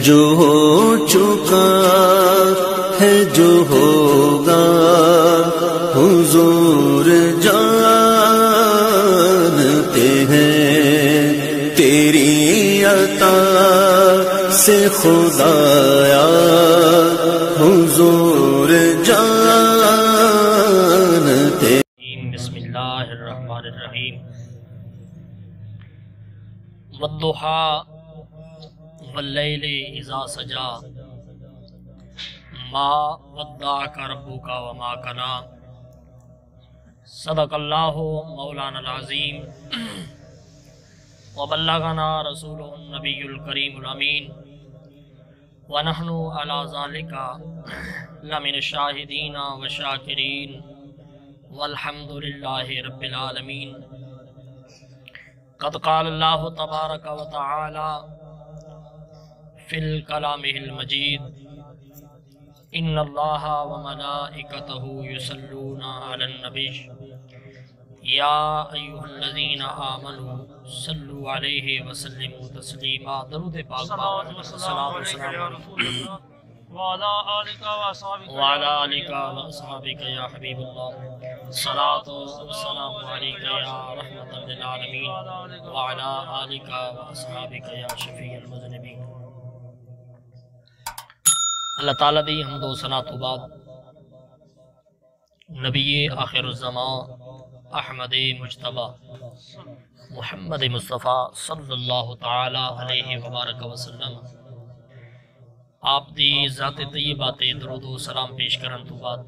جو ہو چکا ہے جو ہوگا حضور جانتے ہیں تیری عطا سے خدایا حضور جانتے ہیں۔ بسم اللہ الرحمن الرحیم۔ والضحی واللیل اذا سجا ما ودعک ربک وما قلی۔ صدق اللہ مولانا العظیم وبلغنا رسولہ النبی الکریم الامین ونحن علی ذالک لمن الشاہدین والشاکرین والحمد للہ رب العالمین۔ قد قال اللہ تبارک و تعالی فی الکلامہ المجید ان اللہ وملائکتہ یصلون علی النبی یا ایھا الذین آمنوا صلوا علیہ وسلموا تسلیما۔ درود پاک صلاۃ و سلام وعلی آلک واصحابک یا حبیب اللہ، صلاۃ و سلام علیک یا رحمۃ للعالمین وعلی آلک واصحابک یا شفیع المذنبین۔ اللہ تعالیٰ دی حمد و ثنا تو بعد نبی آخر الزمان احمد مجتبی محمد مصطفیٰ صلی اللہ تعالی علیہ وبارک وسلم آپ دی ذات طیبات درود و سلام پیش کرن تو بعد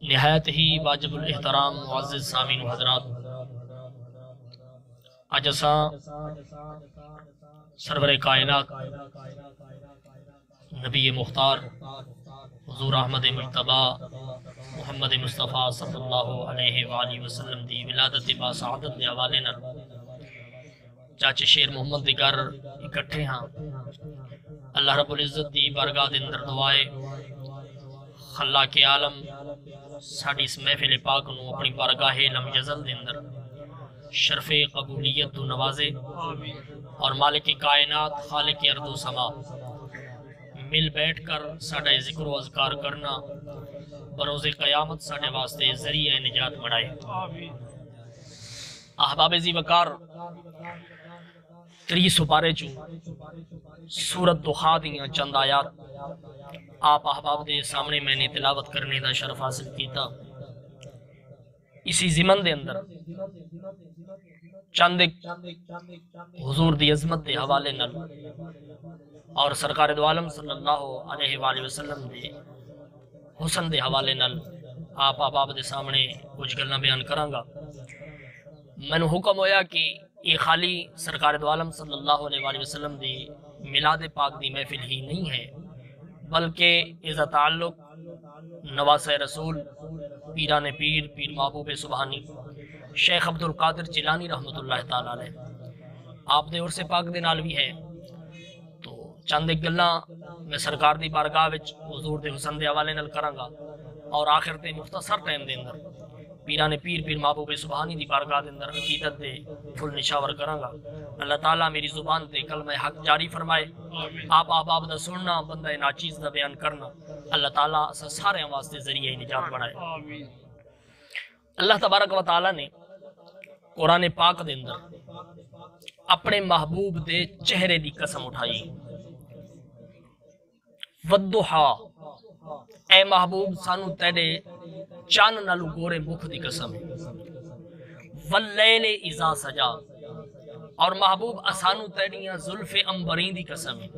نہایت ہی واجب الاحترام معزز سامعین و حضرات، اج اساں سرور کائنات نبی مختار حضور احمد مجتبی محمد مصطفیٰ صلی اللہ علیہ وآلہ وسلم دی ولادت با سعادت دے حوالے نال چاچے شیر محمد دی گھر اکٹھے ہاں۔ اللہ رب العزت دی بارگاہ دے اندر دعائے خلاق عالم ساڈی اس محفل پاک نو اپنی بارگاہ لم یزل دے اندر شرف قبولیت تو نوازے، اور مالک کائنات خالق ارض و سما مل بیٹھ کر ساڈا ذکر و اذکار کرنا بروز قیامت ساڈے واسطے ذریعہ نجات بنائے۔ احباب ذی وقار 30 سپارے چوں سورت دخا دیاں چند آیات آپ احباب دے سامنے میں نے تلاوت کرنے دا شرف حاصل کیتا۔ اسی ضمن دے اندر چند حضور دی عظمت دے حوالے نال اور سرکار دو عالم صلی اللہ علیہ وآلہ وسلم دے حسن دے حوالے نال آپ احباب دے سامنے کچھ گلاں بیان کراں گا۔ مینوں حکم ہویا کہ یہ خالی سرکار دو عالم صلی اللہ علیہ وآلہ وسلم دی میلاد پاک دی محفل ہی نہیں ہے، بلکہ اس کا تعلق نواسہ رسول پیران پیر پیر محبوب سبحانی شیخ عبدالقادر جیلانی رحمۃ اللہ تعالی علیہ آپ دے عرص پاک دے نال بھی ہے۔ تو چند ایک گلاں میں سرکار دی بارگاہ وچ حضور دے حسن دے حوالے نال کراں گا، اور آخر تے مختصر ٹائم دے اندر پیران پیر پیر محبوب سبحانی دی بارگاہ دے اندر عقیدت دے پھل نشاور کراں گا۔ اللہ تعالیٰ میری زبان تے کلمہ حق جاری فرمائے، آپ احباب دا سننا بندہ ناچیز دا بیان کرنا اللہ تعالیٰ سارے واسطے ذریعہ نجات بنائے۔ اللہ تبارک و تعالیٰ نے قرآن پاک دے اندر اپنے محبوب دے چہرے دی قسم اٹھائی۔ والضحیٰ، اے محبوب سانو تیرے چان نالو گورے مکھ دی قسم ہے۔ واللیل اذا سجا، اور محبوب اسانو تیریاں زلف امبرین دی قسم ہے۔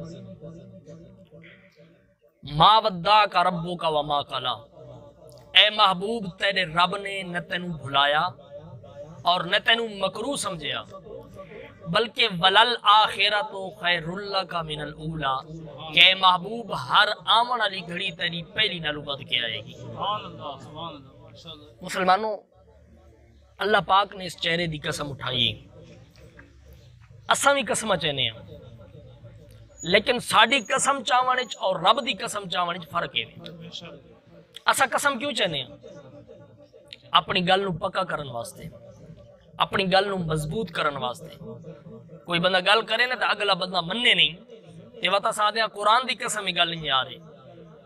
ما ودعک ربک وما قلی، اے محبوب تیرے رب نے نہ تینوں بھلایا اور نہ تینوں مکروہ سمجھیا، بلکہ ولل آخرۃ خیر لک من الاولی، کہ اے محبوب ہر آمن علی گھڑی تیری پہلی نالو بد کے آئے گی۔ مسلمانوں، اللہ پاک نے اس چہرے دی قسم اٹھائی۔ اساں بھی قسم چاہنے ہیں، لیکن ساڈی قسم چاہنے اور رب دی قسم چاہنے فرق ہے۔ اساں قسم کیوں چاہنے ہیں؟ اپنی گل نو پکا کرن واسطے، اپنی گل نو مضبوط کرن واسطے کوئی بندہ گل کرے نا تو اگلا بندہ مننے نہیں تے وتا سادیاں قرآن دی قسم ہی گل نہیں آ رہی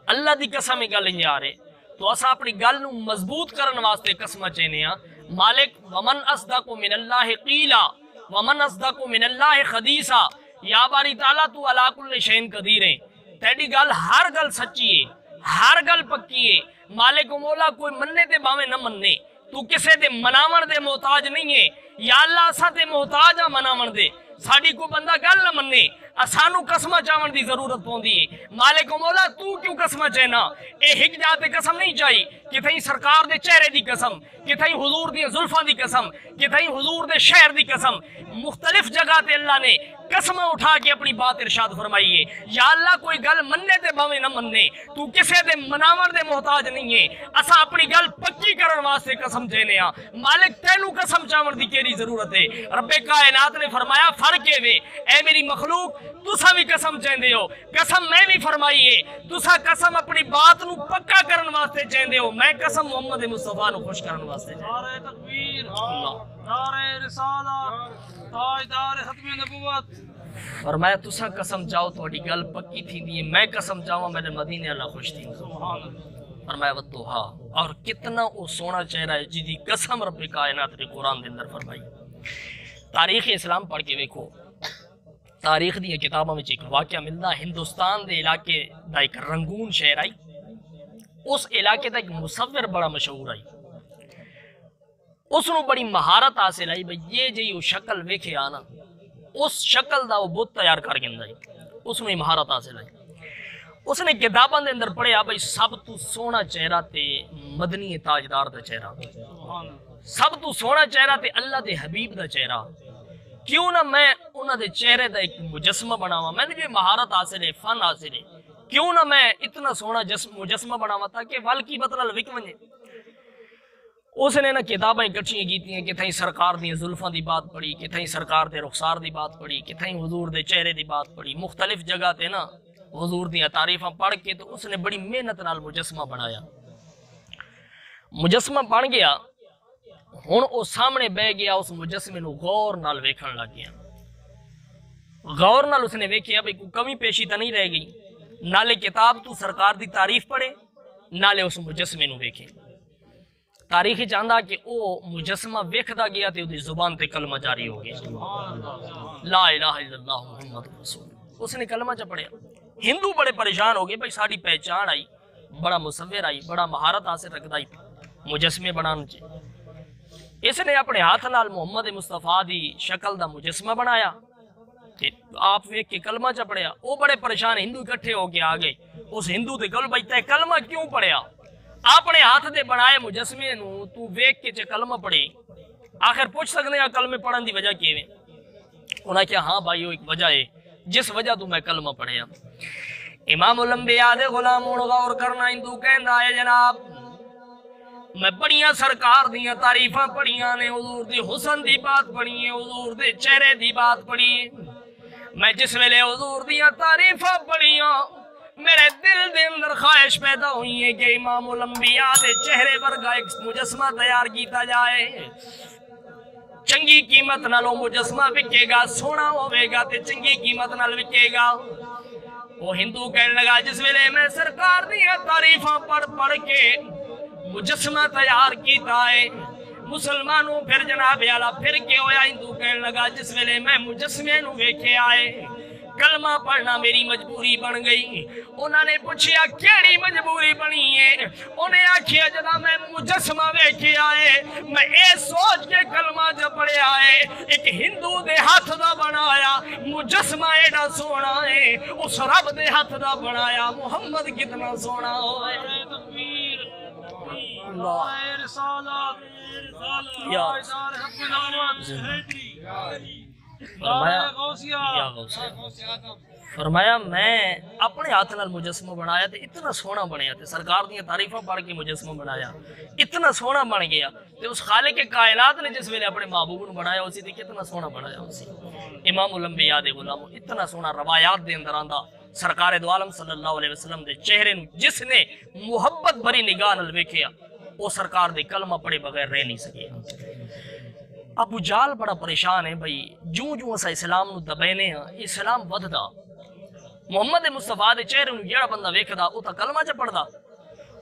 اللہ دی قسم ہی گل نہیں آ رہے تو اسا اپنی گل نو مضبوط کرن واسطے قسم چینے ہاں مالک ومن اصدق من اللہ قیلا ومن اصدق من اللہ حدیثا یا باری تعالیٰ تو علا کل شین قدیر ہے تیری گل ہر گل سچی ہے ہر گل پکی ہے مالک و مولا کوئی مننے دے باویں نہ مننے تو کسے دے مناون دے محتاج نہیں ہے یا اللہ اسا تے محتاج ہاں مناون دے ساڑی کو بندہ گل نہ مننے اسانو قسمہ چاون دی ضرورت پوندی ہے مالک و مولا تو کیوں قسمہ چاہنا اے ہک جاتے قسم نہیں چاہی کہ تھیں سرکار دے چہرے دی قسم کہ تھیں حضور دی زلفہ دی قسم کہ تھیں حضور دے شہر دی قسم مختلف جگہ تے اللہ نے قسمہ اٹھا کے اپنی بات ارشاد فرمائیے یا اللہ کوئی گل مننے دے باویں نہ مننے تو کسے دے مناون دے محتاج نہیں ہے اسا اپنی گل پکی کرن واسطے قسم دینے ہاں مالک تینو قسم چاون دی کیڑی ضرورت ہے رب کائنات نے فرمایا فرق ہے اے میری مخلوق تسا بھی قسم چاہندے ہو قسم میں بھی فرمائیے تسا قسم اپنی بات نو پکا کرن واسطے چاہندے ہو میں قسم محمد مصطفیٰ نو خوش کرن واسطے نعرہ تکبیر نعرہ رسالت تاجدار ختم نبوت فرمایا تسا قسم چاہو تھوڑی گل پکی تھی دی میں قسم چاہوں میرے مدینے اللہ خوش تھی فرمایا والضحیٰ اور کتنا وہ سونا چہرہ ہے جی دی قسم رب کائنات نے قرآن دے اندر فرمائی تاریخ اسلام پڑھ کے ویکھو تاریخ دی کتابوں میں ایک واقعہ ملدا ہندوستان دے علاقے دا ایک رنگون شہر آئی اس علاقے دا ایک مصور بڑا مشہور آئی اس نو بڑی مہارت حاصل آئی بھئی یہ جی وہ شکل ویکھے آنا اس شکل دا وہ بت تیار کر گندا ہے اس نو مہارت حاصل آئی اس نے کتاباں دے اندر پڑھیا بھئی سب تو سونا چہرہ تے مدنی تاجدار دا چہرہ سب تو سونا چہرہ تے اللہ دے حبیب دا چہرہ کیوں نہ میں انہاں دے چہرے دا ایک مجسمہ بناواں میں نے جو مہارت حاصل ہے فن حاصل ہے کیوں نہ میں اتنا سونا مجسمہ بناواں تاکہ ول کی بدل وک ونجے اس نے نہ کتابیں اکٹھیاں کیتیاں کہ تھیں سرکار دی زلفاں دی بات پڑھی کہ تھیں سرکار دے رخسار دی بات پڑھی کہ تھیں حضور دے چہرے دی بات پڑھی مختلف جگہ تے نا حضور دی تعریفاں پڑھ کے تو اس نے بڑی محنت نال مجسمہ بنایا مجسمہ بن گیا ہن او سامنے بہ گیا اس مجسمے نو غور نال ویکھن لگ گیا غور نال اس نے ویکھیا بھئی کوئی کمی پیشی تا نہیں رہ گئی نالے کتاب تو سرکار دی تعریف پڑھے نالے اس مجسمے نو ویکھے تاریخ چاہندا کہ او مجسمہ ویکھدا گیا تے اودی زبان تے کلمہ جاری ہو گیا لا الہ الا اللہ محمد رسول اس نے کلمہ چ پڑھیا ہندو بڑے پریشان ہو گئے بھئی ساڑی پہچان آئی بڑا مصور آئی بڑا مہارت حاصل رکھدا آئی مجسمے بنانے چ اس نے اپنے ہاتھ نال محمد مصطفیٰ دی شکل دا مجسمہ بنایا آپ ویک کے کلمہ چ پڑھیا وہ بڑے پریشان ہندو اکٹھے ہو کے آ گئے اس ہندو تے گل بھائی تے کلمہ کیوں پڑھیا اپنے ہاتھ دے بنائے مجسمے نو تو ویک کے چ کلمہ پڑھے آخر پوچھ سکتے ہیں کلمے پڑھن دی وجہ کیویں انہاں کہا ہاں بھائی وہ ایک وجہ ہے جس وجہ تو میں کلمہ پڑھیا امام الانبیاء دے غلاموں غور کرنا ہندو کہندا ہے جناب میں بڑیاں سرکار دیاں تعریفاں پڑھیاں نے حضور دی حسن دی بات پڑھی ہے حضور دے چہرے دی بات پڑھی ہے میں جس ویلے حضور دیاں تعریفاں پڑھیاں میرے دل دے اندر خواہش پیدا ہوئی ہے کہ امام الانبیاء دے چہرے ورگا ایک مجسمہ تیار کیتا جائے چنگی قیمت نال وہ مجسمہ وکے گا سونا ہوے گا تے چنگی قیمت نال وکے گا وہ ہندو کہنے لگا جس ویلے میں سرکار دیاں تعریفاں پڑھ کے مجسمہ تیار کیتا ہے مسلمانوں پھر جناب اعلیٰ پھر کے ہویا ہندو کہنے لگا جس ویلے میں مجسمے نو ویکھے آئے کلمہ پڑھنا میری مجبوری بن گئی انہوں نے پوچھیا کیڑی مجبوری بنی ہے انہیں آکھیا جدا میں مجسمہ ویکھے آئے میں اے سوچ کے کلمہ جو پڑھے آئے ایک ہندو دے ہاتھ دا بنایا مجسمہ ایڈا سونا ہے اس رب دے ہاتھ دا بنایا محمد کتنا سونا ہوئے فرمایا میں اپنے ہاتھ نال مجسمہ بنایا تے اتنا سونا بنیا تے سرکار دیاں تعریفاں پڑھ کے مجسمہ بنایا اتنا سونا بن گیا تے اس خالق کائنات نے جس ویلے اپنے محبوب نو بنایا اسی تے کتنا سونا بنایا اسی امام الانبیاء دے غلاموں اتنا سونا روایات دے اندر آندا سرکار دو عالم صلی اللہ علیہ وسلم دے چہرے نو جس نے محبت بھری نگاہ نال ویکھیا وہ سرکار دے کلمہ پڑھے بغیر رہ نہیں سکے ابو جال بڑا پریشان ہے بھئی جوں جوں اسا اسلام نو دبینے ہاں اسلام وددا محمد مصطفیٰ دے چہرے نو جیڑا بندہ ویکھدا او تا کلمہ چ پڑھدا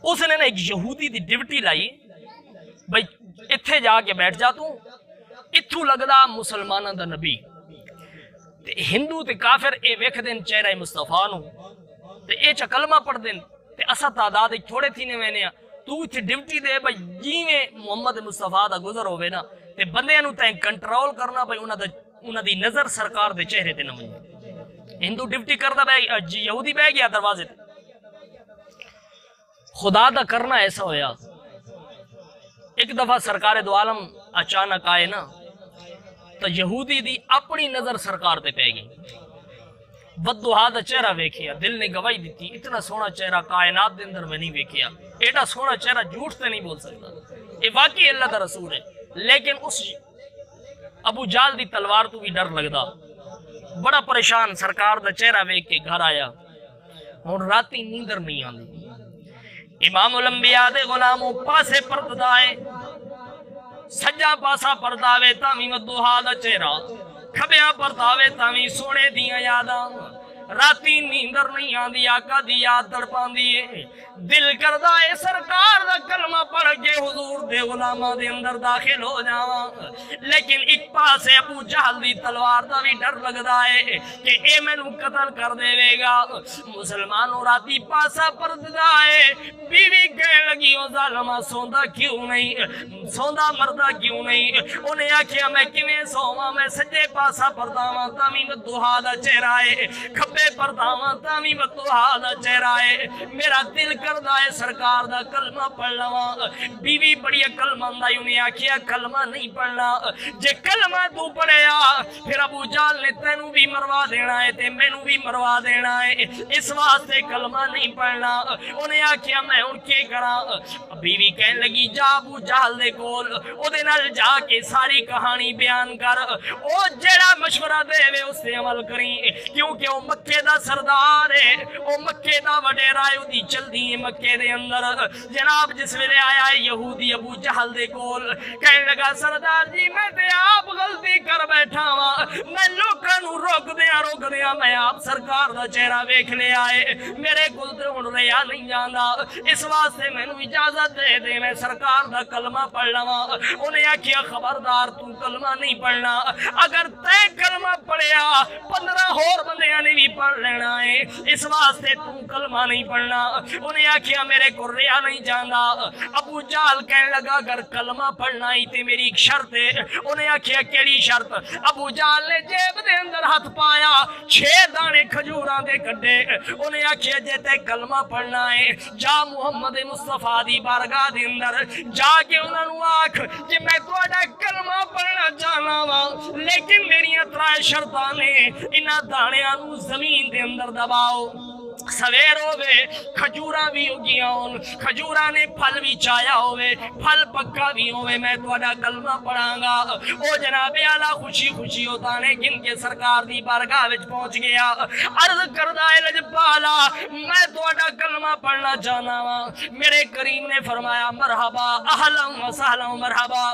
اس نے ایک یہودی دی ڈیوٹی لائی بھئی اتھے جا کے بیٹھ جا تو اتھو لگدا مسلماناں دا نبی تے ہندو تے کافر اے ویکھ دین چہرہ مصطفیٰ نو تے اے چا کلمہ پڑھ دین تے اسا تعداد تھوڑے تھی نے وینے تو اتھے ڈیوٹی دے بھئی جیویں محمد مصطفیٰ دا گزر ہوئے نا تے بندے نو تائیں کنٹرول کرنا بھئی انہاں دی نظر سرکار دے چہرے تے نہ ونجے ہندو ڈیوٹی کردا بھئی یہودی بہ گیا دروازے تے خدا دا کرنا ایسا ہویا ایک دفعہ سرکار دو عالم اچانک آئے نا تو یہودی دی اپنی نظر سرکار تے پہ گئی بددعا دا چہرہ ویکھیا دل نے گواہی دیتی اتنا سونا چہرہ کائنات دے اندر میں نہیں ویکھیا ایڈا سونا چہرہ جھوٹ سے نہیں بول سکتا یہ واقعی اللہ دا رسول ہے لیکن اس ابو جال دی تلوار تو بھی ڈر لگدا بڑا پریشان سرکار دا چہرہ ویکھ کے گھر آیا اور راتی نیندر نہیں آندی امام الانبیاء دے غلاموں پاسے پردائے سجا پاسا پرداوے تامی مدوہا دا چہرہ کھبیاں پرداوے تامی سونے دیاں یاداں راتی نیندر نہیں آندی آقا دی یاد تڑپان دیئے دل کردہ اے سرکار دا کلمہ پڑھ کے حضور دے غلامہ دے اندر داخل ہو جاواں لیکن ایک پاسے ابو جہل دی تلوار دا بھی ڈر لگدا ہے کہ اے میں نو قتل کر دے وے گا مسلمانوں راتی پاسا پردہ ہے بیوی کہنے لگی او ظالمہ سوندہ کیوں نہیں سوندہ مردہ کیوں نہیں انہیں آکھیا میں کیویں سوواں میں سجے پاسا پرداواں تامی مدوہا دا چہرہ ہے کھبے پرداواں تامی مدوہا دا چہرہ ہے میرا دل کردہ ہے سرکار دا کلمہ پڑھ لواں بیوی بڑی کلمہ اندائی انہیں آکھیا کلمہ نہیں پڑھنا جے کلمہ تو پڑھیا پھر ابو جال نے تینوں بھی مروا دینا ہے تے مینوں بھی مروا دینا ہے اس واسطے کلمہ نہیں پڑھنا انہیں آکھیا میں ان کے کرا بیوی کہنے لگی جا ابو جال دے کول او دے نال جا کے ساری کہانی بیان کر او جیڑا مشورہ دے وے اس سے عمل کریں کیونکہ او مکے دا سردار ہے او مکے دا وڈیرا ہے دی چل دی مکے دے اندر جناب جس ویلے آیا ہے یہودی ابو جہل دے کول کہنے لگا سردار جی میں تے آپ غلطی کر بیٹھا ہاں میں لوکاں نو روک دیاں میں آپ سرکار دا چہرہ ویکھ لے آئے میرے کول تے ہن رہیا نہیں جاندا اس واسطے مینوں اجازت دے دے میں سرکار دا کلمہ پڑھ لواں انہیں آکھیا خبردار تو کلمہ نہیں پڑھنا اگر تے کلمہ پڑھیا 15 اور بندیاں نے بھی پڑھ لینا ہے اس واسطے تو کلمہ نہیں پڑھنا انہیں آکھیا میرے کو ریا نہیں جاندا ابو جال کہنے لگا اگر کلمہ پڑھنا ہی تے میری ایک شرط ہے انہیں آکھیا کیڑی شرط ابو جال نے جیب دے اندر ہاتھ پایا 6 دانے کھجوراں دے کڈے انہیں آکھیا جے تے کلمہ پڑھنا ہے جا محمد مصطفیٰ دی بارگاہ دے اندر جا کے انہاں نو آکھ کہ میں تہاڈا کلمہ پڑھنا چاہنا وا لیکن میریاں 3 شرطاں نے انہاں دانیاں نو زمین دے اندر دباؤ سویر ہوئے کھجوراں بھی ہوگیاں کھجوراں نے پھل بھی چایا ہوئے پھل پکا بھی ہوئے میں تہاڈا کلمہ پڑھاں گا او جناب اعلیٰ خوشی خوشی ہوتا نے گن کے سرکار دی بارگاہ وچ پہنچ گیا عرض کردہ ہے لجپالا میں تہاڈا کلمہ پڑھنا چاہنا وا میرے کریم نے فرمایا مرحبا اہلا و سہلا مرحبا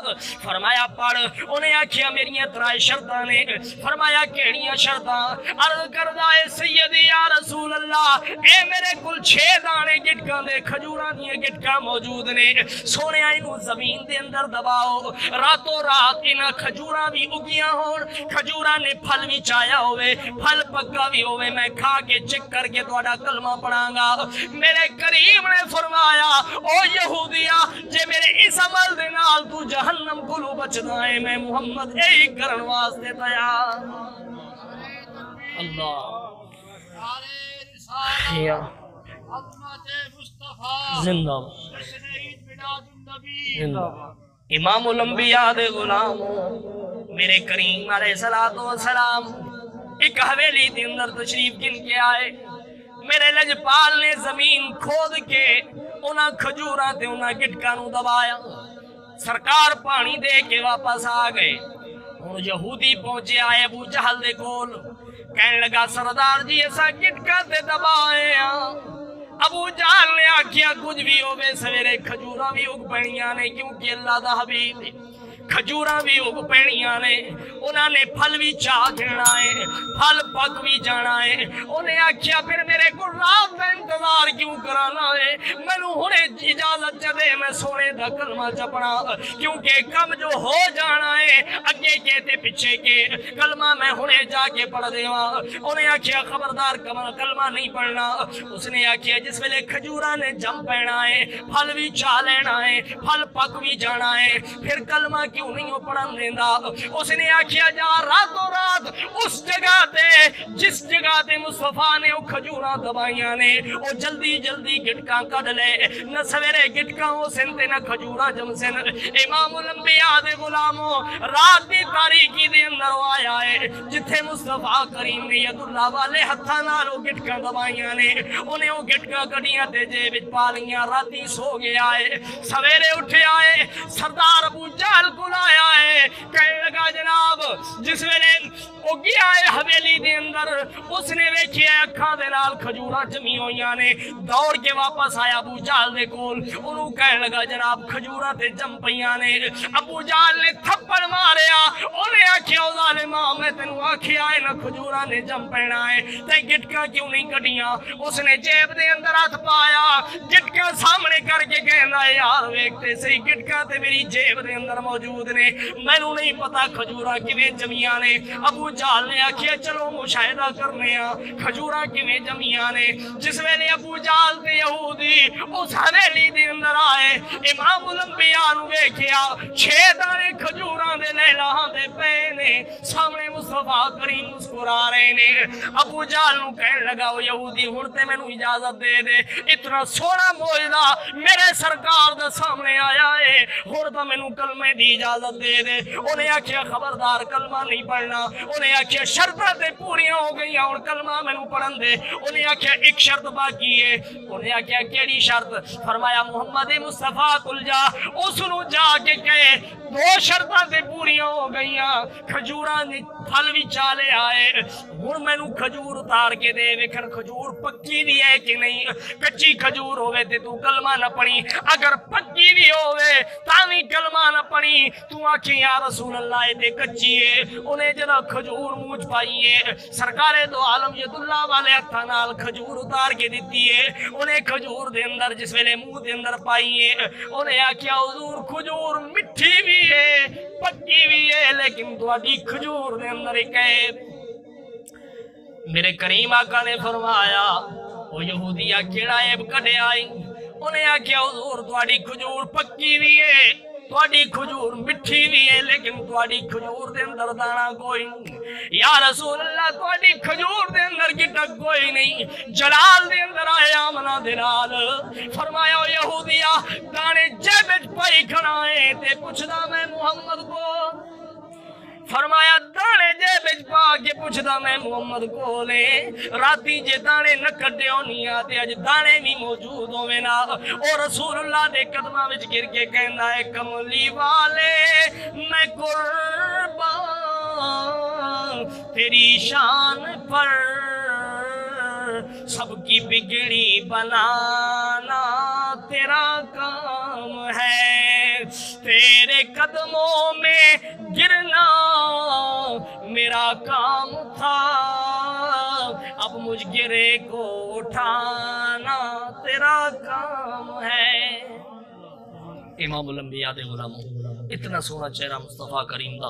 فرمایا پڑھ انہیں آکھیا میریاں 3 شرطاں نے فرمایا کیڑیاں شرطاں عرض کردہ ہے سیدی یا رسول اللہ اے میرے کل 6 دانے گٹکاں دے کھجوراں دیاں گٹکاں موجود نے سونے اینو زمین دے اندر دباؤ راتوں رات انہاں کھجوراں بھی اگیاں ہون کھجوراں نے پھل بھی چایا ہوئے پھل پکا بھی ہوئے میں کھا کے چک کر کے تہاڈا کلمہ پڑھاں گا میرے کریم نے فرمایا او یہودیا جے میرے اس عمل دے نال تو جہنم کولوں بچدا ہے میں محمد اے کرن واسطے تیار اللہ زندہ امام الانبیاء دے غلاموں میرے کریم علیہ السلام ایک حویلی دے اندر تشریف گن کے آئے میرے لجپال نے زمین کھود کے انہاں کھجوراں تے انہاں گٹکاں نو دبایا سرکار پانی دے کے واپس آ گئے اور یہودی پہنچے آئے ابو جہل دے کول کہنے لگا سردار جی ایسا گٹکا تے دبائے ابو جہل نے آکھیا کچھ بھی ہوئے سویرے کھجورا بھی اگ پڑیاں نے کیونکہ اللہ دا حبیب کھجوراں بھی اگ پینیاں نے انہاں نے پھل بھی چاہ گھنا ہے پھل پک بھی جانا ہے انہیں آکھیا پھر میرے کو رات کا انتظار کیوں کرانا ہے مینوں ہنے اجازت دے میں سونے دا کلمہ جپنا کیونکہ کم جو ہو جانا ہے اگے کے تے پیچھے کے کلمہ میں ہنے جا کے پڑھ دیواں انہیں آکھیا خبردار کلمہ نہیں پڑھنا اس نے آکھیا جس ویلے کھجوراں نے جم پینا ہے پھل بھی چاہ لینا ہے پھل پک بھی جانا ہے پھر کلمہ کیوں نہیں ہو پڑھن دیندا اس نے آکھیا جا راتوں رات اس جگہ تے جس جگہ تے مصطفیٰ نے وہ کھجوراں دبائیاں نے وہ جلدی جلدی گٹکاں کڈ لے نہ سویرے گٹکاں ہو سن تے نہ کھجوراں جم سن امام الانبیاء دے غلاموں رات دی تاریکی دے اندر آیا ہے جتھے مصطفیٰ کریم نے ید اللہ والے ہتھاں نال وہ گٹکاں دبائیاں نے انہیں وہ گٹکاں کڈیاں تے جیب وچ پا لیاں راتی سو گیا ہے سویرے اٹھے آئے سردار ابو جہل کو آیا ہے کہنے لگا جناب جس ویلے وہ گیا ہے حویلی دے اندر اس نے ویکھیا اکھاں دے نال کھجوراں جمی ہوئیاں نے دوڑ کے واپس آیا ابو جہل دے کول انہوں کہنے لگا جناب کھجوراں تے جم پیاں نے ابو جہل نے تھپڑ ماریا انہیں آکھیا ظالما میں تینوں آکھیا ہے نہ کھجوراں نے جم پینا ہے تے گٹکاں کیوں نہیں کڈیاں اس نے جیب دے اندر ہاتھ پایا گٹکاں سامنے کر کے کہنا یار ویکھتے صحیح گٹکاں تے میری جیب دے اندر موجود نے مینوں نہیں پتا کھجوراں کیویں جمیاں نے ابو جہل نے آکھیا چلو مشاہدہ کرنے آ کھجوراں کیویں جمیاں نے جس ویلے ابو جہل تے یہودی اس حویلی دے اندر آئے امام الانبیاء نو ویکھیا 6 دانے کھجوراں دے لیلاں دے پے نے سامنے مصطفیٰ کریم مسکرا رہے نے ابو جہل نو کہنے لگا او یہودی ہن تے مینوں اجازت دے دے اتنا سونا معجزہ میرے سرکار دے سامنے آیا ہے ہن تے مینوں کلمے دی اجازت دے دے انہیں آکھیا خبردار کلمہ نہیں پڑھنا انہیں آکھیا شرطاں تے پوریاں ہو گئیاں اور کلمہ مینوں پڑھن دے انہیں آکھیا ایک شرط باقی ہے انہیں آکھیا کیڑی شرط فرمایا محمد مصطفیٰ کل جا اس نو جا کے کہے 2 شرطاں تے پوریاں ہو گئیاں کھجوراں دی پھل بھی چالے آئے ہن مینوں کھجور اتار کے دے ویکھن کھجور پکی بھی ہے کہ نہیں کچی کھجور ہوے تے تو کلمہ نہ پڑھی اگر پکی بھی ہوے تاں بھی کلمہ نہ پڑھی تو آکھیں یا رسول اللہ تے کچی ہے انہیں جڑا کھجور منہ پائی ہے سرکار دو عالم ید اللہ والے ہتھاں نال کھجور اتار کے دتی ہے انہیں کھجور دے اندر جس ویلے منہ دے اندر پائی ہے انہیں آکھیا حضور کھجور مٹھی بھی ہے پکی بھی ہے لیکن تہاڈی کھجور دے اندر ایک ہے میرے کریم آقا نے فرمایا او یہودیا کیڑا عیب کڈیا ہے انہیں آکھیا حضور تہاڈی کھجور پکی بھی ہے تہاڈی کھجور مٹھی بھی ہے لیکن تہاڈی کھجور دے اندر دانا کوئی نہیں یا رسول اللہ تہاڈی کھجور دے اندر گٹک کوئی نہیں جلال دے اندر آیا آمنہ دے نال فرمایا او یہودیا دانے جیب وچ پائی کھڑا ہے تے پوچھدا میں محمد کو فرمایا دانے جیب وچ پا کے پوچھدا میں محمد کولے راتی جے دانے نہ کڈے ہونی تے اج دانے بھی موجود ہووے نا او رسول اللہ دے قدماں وچ گر کے کہندا ہے کملی والے میں قربان تیری شان پر سب کی بگڑی بنانا تیرا کام ہے تیرے قدموں میں گرنا میرا کام تھا اب مجھ گرے کو اٹھانا تیرا کام ہے امام الانبیاء دے غلاموں اتنا سونا چہرہ مصطفیٰ کریم دا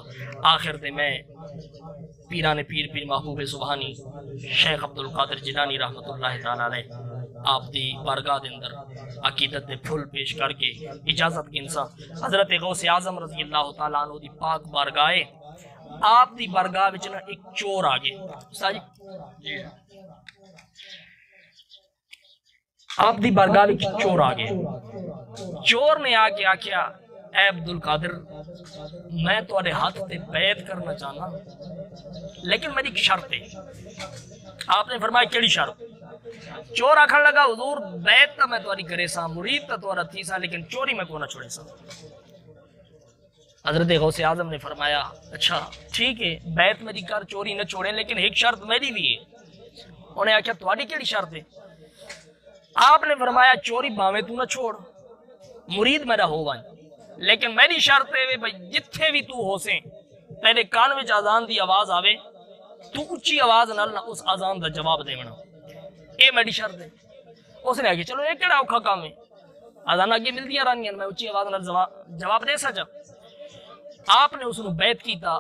آخر تے میں پیران پیر پیر محبوب سبحانی شیخ عبدالقادر جیلانی رحمت اللہ تعالی علیہ آپ دی بارگاہ دے اندر عقیدت دے پھول پیش کر کے اجازت گنسا حضرت غوث اعظم رضی اللہ تعالیٰ عنہ دی پاک بارگاہ آپ دی بارگاہ وچ نا ایک چور آگے جی آپ دی بارگاہ وچ چور آگے چور نے آگے آکھیا اے عبدالقادر میں تواڈے ہاتھ تے بیعت کرنا چاہنا لیکن میری ایک شرط ہے آپ نے فرمایا کیڑی شرط چور آکھن لگا حضور بیعت تا میں تواڈی کرے سا مرید تا تواڈا تھی سا لیکن چوری میں کو نہ چھوڑے سا حضرت غوث اعظم نے فرمایا اچھا ٹھیک ہے بیعت میری کر چوری نہ چھوڑے لیکن ایک شرط میری بھی ہے انہیں آکھیا تواڈی کیڑی شرط ہے آپ نے فرمایا چوری باویں تو نہ چھوڑ مرید میرا ہو وائیں لیکن میری شرط ہے بھائی جتھے بھی تو ہو سے تیرے کان وچ اذان دی آواز آوے تو اچھی آواز نال نہ اس اذان دا جواب دیونا، اے میری شرط ہے۔ اس نے آگے چلو یہ کیڑا اوکھا کام ہے، اذان اگے ملدیاں رہنیاں میں اچھی آواز نال جواب دے سکا۔ آپ نے اس نو بیعت کیتا،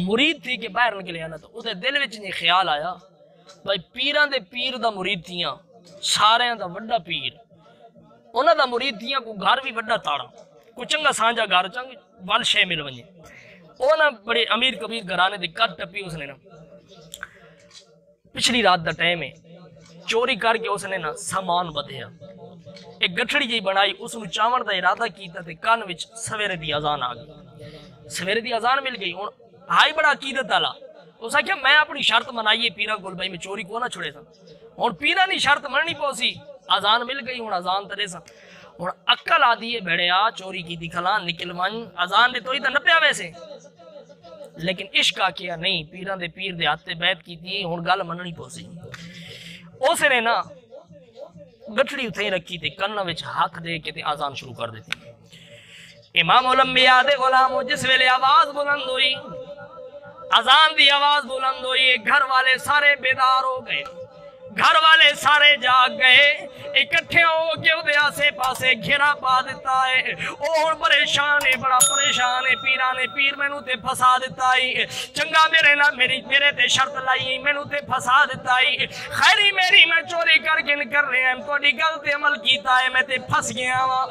مرید تھی کہ باہر نکلے آنا، تو اسے دل وچ نہیں خیال آیا بھائی پیران دے پیر دا مرید تھیاں، سارے دا وڈا پیر، انہاں دا مرید تھیاں کو گھر بھی وڈا تاڑا، کو چنگا سانجا گھر چنگا وال شے مل ونجے، اونا بڑے امیر کبیر گھرانے دے کٹ ٹپی اس نے نا پچھلی رات دا ٹائم ہے، چوری کر کے اس نے نا سامان بدھیا، ایک گٹھڑی جی بنائی، اس نو چاون دا ارادہ کیتا تے کان وچ سویرے دی اذان آ گئی، سویرے دی اذان مل گئی، ہن ہائی بڑا عقیدت والا، اس نے کہا میں اپنی شرط منائیے پیرا کول بھائی میں چوری کو نہ چھڑے سا، ہن پیرا نہیں شرط مننی پوسی، اذان مل گئی، ہن اذان ترے سا، ہن عقل آدھی ہے بھڑیا چوری کی دکھلان نکل ون اذان دے تو ہی تے نہ پیا ویسے، لیکن عشق آ کیا نہیں پیران دے پیر دے ہاتھ تے بیعت کیتی، ہن گل مننی پوسی۔ اس نے نا گٹھڑی اتھے ہی رکھی تے کناں وچ ہاتھ دے کے تے اذان شروع کر دیتی۔ امام الانبیاء دے غلاموں جس ویلے آواز بلند ہوئی، اذان دی آواز بلند ہوئی، گھر والے سارے بیدار ہو گئے، گھر والے سارے جاگ گئے، اکٹھے ہو کے وہ آسے پاسے گھیرا پا دیتا ہے، اور پریشان ہے بڑا پریشان ہے، پیرانے پیر میں نو تے پھسا دیتا ہے، چنگا میرے تے شرط لائی میں نو تے پھسا دیتا ہے، خیری میری میں چوری کر کے نکر رہے ہیں، تو ڈی گل تے عمل کیتا ہے میں تے پھس گیا ہوا۔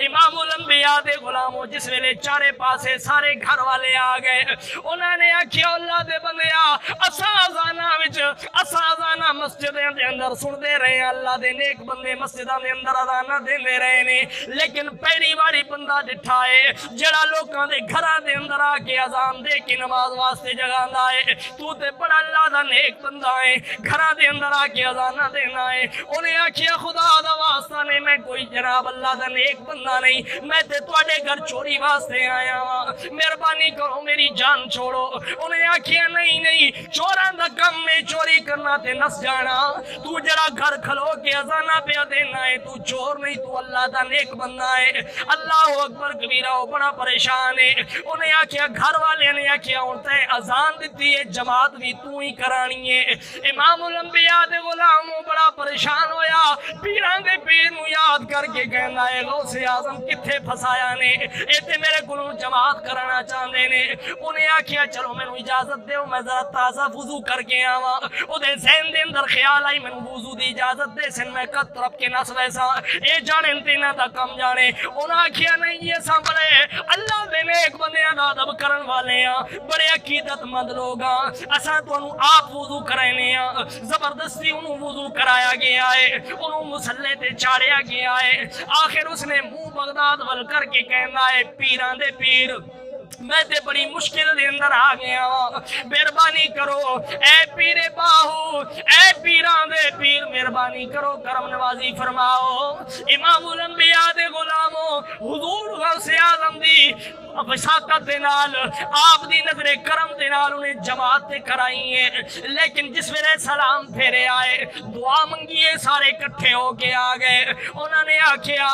امام الانبیاء دے غلاموں جس ویلے چارے پاسے سارے گھر والے آ گئے، انہوں نے آکھیا اللہ دے بندیا اساں اذانہ مسجد دے اندر سن دے رہے ہیں، اللہ دے نیک بندے مسجدہ دے اندر اذانہ دے رہے نے، لیکن پہلی باری بندہ ڈٹھا ہے جڑا لوکاں دے گھراں دے اندر آ کے اذان دے کے نماز واسطے جگاندا ہے، تو تے بڑا اللہ دا نیک بندہ ہے، گھراں دے اندر آ کے اذانہ دینا ہے۔ انہیں آکھیا خدا دا واسطہ نہیں میں کوئی جناب اللہ دا نیک بندہ نہیں، میں تے تواڈے گھر چوری واسطے آیا ہاں، مہربانی کرو میری جان چھوڑو۔ انہیں آکھیا نہیں چوراں دا کم میں چوری کرنا تے نس جانا، تو جڑا گھر کھلو کے اذانہ پہ دینا ہے تو چور نہیں تو اللہ دا نیک بندہ ہے۔ اللہ اکبر کبیرہ وہ بڑا پریشان ہے، انہیں آکھیا گھر والے نے آکھیا ہوتا ہے اذان دیتی ہے جماعت بھی تو ہی کرانی ہے۔ امام الانبیاء دے غلاموں بڑا پریشان ہویا، پیران دے پیر نو یاد کر کے کہنا ہے غوث اعظم کتھے پھسایا نے، ایتے میرے کلوں جماعت کرنا چاہندے نے۔ انہیں آکھیا چلو میں نو اجازت دیو میں ذرا تازہ وضو کر کے آواں، او دے ذہن دے اندر خیال آئی میں وضو دی اجازت دے سن میں قد طرف کے نس ویسا اے جانے انتینا دا کم جانے۔ انہاں کیا نہیں یہ سامنے اللہ دے نیک بندے ادب کرن والے ہیں، بڑے عقیدت مند لوگ ہیں، اساں تو انہوں آپ وضو کرائنے ہیں، زبردستی انہوں وضو کرایا گیا ہے، انہوں مسلح تے چاڑیا گیا ہے۔ آخر اس نے منہ بغداد ول کر کے کہنا ہے پیران دے پیر میں تے بڑی مشکل دے اندر آ گیا، مہربانی کرو اے پیر باہو، اے پیران دے پیر مہربانی کرو کرم نوازی فرماؤ۔ امام الانبیاء دے غلاموں حضور غوث اعظم دی وساطت دے نال آپ دی نظر کرم دے نال انہیں جماعت تے کرائی ہے، لیکن جس ویلے سلام پھیرے آئے دعا منگیے سارے کٹھے ہو کے آ گئے۔ انہوں نے آکھیا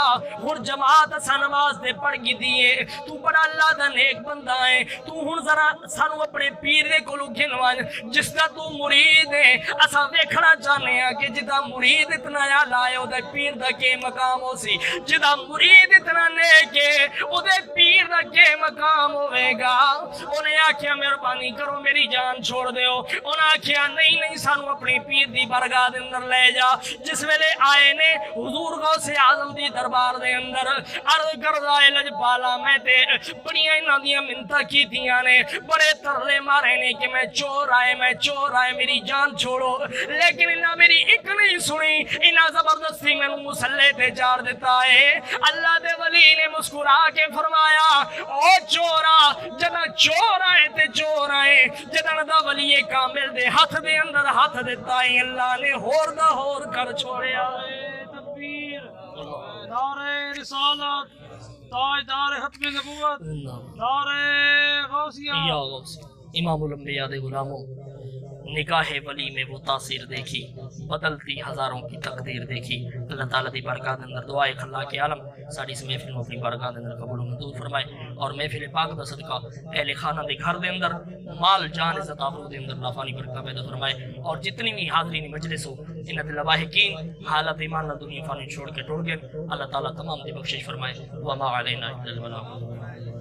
ہن جماعت اساں نماز دے پڑھ گی دیئے، تو بڑا اللہ دا نیک بندہ ہے، تو ہن ذرا سانو اپنے پیر دے کولوں گھنوان جس دا تو مرید ہے، اساں ویکھنا چاہنے ہیں کہ جدا مرید اتنا یا لائے او دے پیر دا کے مقام ہو سی، جدا مرید اتنا نیک ہے او دے پیر دا کے مقام ہوئے گا۔ انہیں آکھیا مہربانی کرو میری جان چھوڑ دیو، انہیں آکھیا نہیں سانو اپنی پیر دی برگاہ دے اندر لے جا۔ جس ویلے آئے نے حضور غوث اعظم دی دربار دے اندر عرض کردائے لجپالا میں تے بڑیاں انہاں دیاں منتاں کیتیاں نے، بڑے ترلے مارے نے کہ میں چور آئے میری جان چھوڑو، لیکن انہاں میری ایک نہیں سنی، انہاں زبردستی میں مسلح تے جار دیتا ہے۔ اللہ دے ولی نے مسکرا کے فرمایا او چورا جنا چور آئے تے چور آئے، جدن دا ولی کامل دے ہاتھ دے اندر ہاتھ دیتا ہے اللہ نے ہور دا ہور کر چھوڑیا ہے۔ تکبیر، نعرہ رسالت، تاجدار ختم نبوت، نعرہ غوثیہ۔ یا غوث امام الانبیاء دے غلاموں نگاہ ولی میں وہ تاثیر دیکھی، بدلتی ہزاروں کی تقدیر دیکھی۔ اللہ تعالیٰ دی برکات اندر دعائے خلا کے عالم ساری اس محفل میں اپنی برکات اندر قبول و منظور فرمائے، اور محفل پاک دا صدقہ اہل خانہ دے گھر دے اندر مال جان عزت آبرو دے اندر نافانی برکات پیدا فرمائے، اور جتنی بھی حاضرین مجلس ہو ان دل لواحقین حالت ایمان نہ دنیا فانی چھوڑ کے ٹوڑ گئے، اللہ تعالیٰ تمام دی بخشش فرمائے۔ وما علینا الا البلاغ۔